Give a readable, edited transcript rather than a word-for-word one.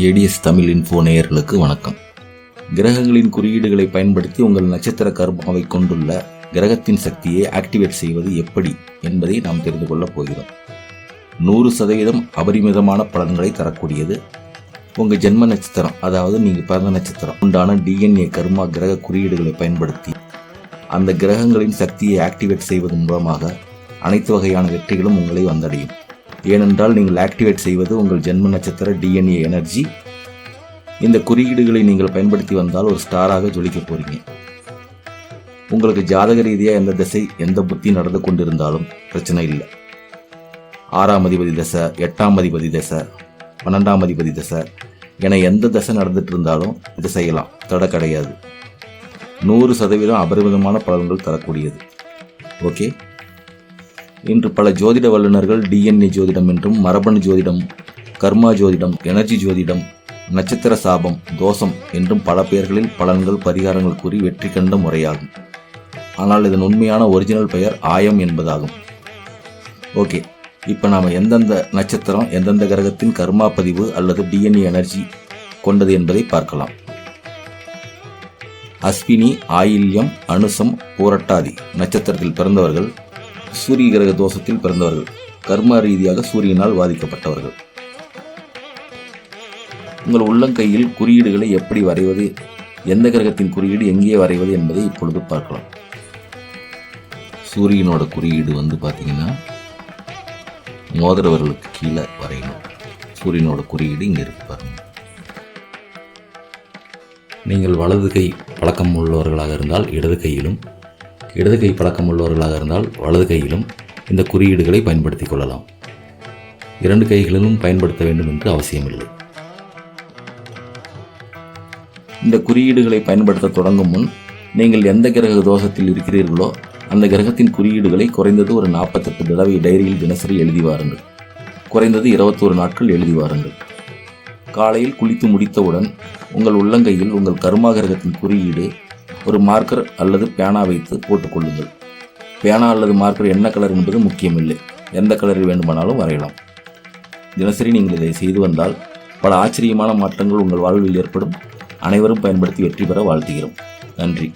ADS Tamil info நேயர்களுக்கு வணக்கம். கிரகங்களின் குறியீடுகளை பயன்படுத்தி உங்கள் நட்சத்திர கர்மாவை கொண்டுள்ள கிரகத்தின் சக்தியை ஆக்டிவேட் செய்வது எப்படி என்பதை நாம் தெரிந்து கொள்ளப் போகிறோம். 100% அபரிமிதமான பலன்களை தரக்கூடியது உங்கள் ஜென்ம நட்சத்திரம், அதாவது நீங்கள் பிறந்த நட்சத்திரம் உண்டான டிஎன்ஏ கர்மா கிரக குறியீடுகளை பயன்படுத்தி அந்த கிரகங்களின் சக்தியை ஆக்டிவேட் செய்வதன் மூலமாக அனைத்து வகையான வெற்றிகளும் உங்களை வந்தடையும். ஏனென்றால் நீங்கள் ஆக்டிவேட் செய்வது உங்கள் ஜென்ம நட்சத்திர டிஎன்ஏ எனர்ஜி. இந்த குறியீடுகளை நீங்கள் பயன்படுத்தி வந்தால் ஒரு ஸ்டாராக ஜொலிக்க போறீங்க. உங்களுக்கு ஜாதக ரீதியாக எந்த திசை எந்த புத்தி நடந்து கொண்டிருந்தாலும் பிரச்சனை இல்லை. 6ஆம் அதிபதி தசை, 8ஆம் அதிபதி தசை, 12ஆம் அதிபதி தசை என எந்த தசை நடந்துட்டு இருந்தாலும் இது செய்யலாம், தடை கிடையாது. 100% அபரிமிதமான பலன்கள் தரக்கூடியது. ஓகே, இன்று பல ஜோதிட வல்லுநர்கள் டிஎன்ஏ ஜோதிடம் என்றும், மரபணு ஜோதிடம், கர்மா ஜோதிடம், எனர்ஜி ஜோதிடம், நட்சத்திர சாபம், தோஷம் என்றும் பல பெயர்களில் பலன்கள் பரிகாரங்கள் கூறி வெற்றி கண்ட முறையாகும். ஆனால் இதன் உண்மையான ஒரிஜினல் பெயர் ஆயம் என்பதாகும். ஓகே, இப்போ நாம் எந்தெந்த நட்சத்திரம் எந்தெந்த கிரகத்தின் கர்மா பதிவு அல்லது டிஎன்ஏ எனர்ஜி கொண்டது என்பதை பார்க்கலாம். அஸ்வினி, ஆயில்யம், அனுசம், பூரட்டாதி நட்சத்திரத்தில் பிறந்தவர்கள் சூரிய கிரக தோஷத்தில் பிறந்தவர்கள், கர்மா ரீதியாக சூரியனால் பாதிக்கப்பட்டவர்கள். உங்கள் உள்ளங்கையில் குறியீடுகளை எப்படி வரைவது, எந்த கிரகத்தின் குறியீடு எங்கே வரைவது என்பதை இப்பொழுது பார்க்கலாம். சூரியனோட குறியீடு பார்த்தீங்கன்னா மோதிரவர்களுக்கு கீழே வரையணும். சூரியனோட குறியீடு இங்கே இருக்கு பாருங்க. நீங்கள் வலது கை பழக்கம் உள்ளவர்களாக இருந்தால் இடது கையிலும், இடது கை பழக்கம் உள்ளவர்களாக இருந்தால் வலது கையிலும் இந்த குறியீடுகளை பயன்படுத்திக் கொள்ளலாம். 2 கைகளிலும் பயன்படுத்த வேண்டும் என்று அவசியமில்லை. இந்த குறியீடுகளை பயன்படுத்த தொடங்கும் முன் நீங்கள் எந்த கிரக தோஷத்தில் இருக்கிறீர்களோ அந்த கிரகத்தின் குறியீடுகளை குறைந்தது ஒரு 48 தடவை டைரியில் தினசரி எழுதி வாருங்கள். குறைந்தது 21 நாட்கள் எழுதி வாருங்கள். காலையில் குளித்து முடித்தவுடன் உங்கள் உள்ளங்கையில் உங்கள் கர்மா கிரகத்தின் குறியீடு ஒரு மார்க்கர் அல்லது பேனா வைத்து போட்டுக்கொள்ளுங்கள். பேனா அல்லது மார்க்கர் என்ன கலர் என்பது முக்கியமில்லை, எந்த கலரில் வேண்டுமானாலும் வரையலாம். தினசரி நீங்கள் இதை செய்து வந்தால் பல ஆச்சரியமான மாற்றங்கள் உங்கள் வாழ்வில் ஏற்படும். அனைவரும் பயன்படுத்தி வெற்றி பெற வாழ்த்துகிறோம். நன்றி.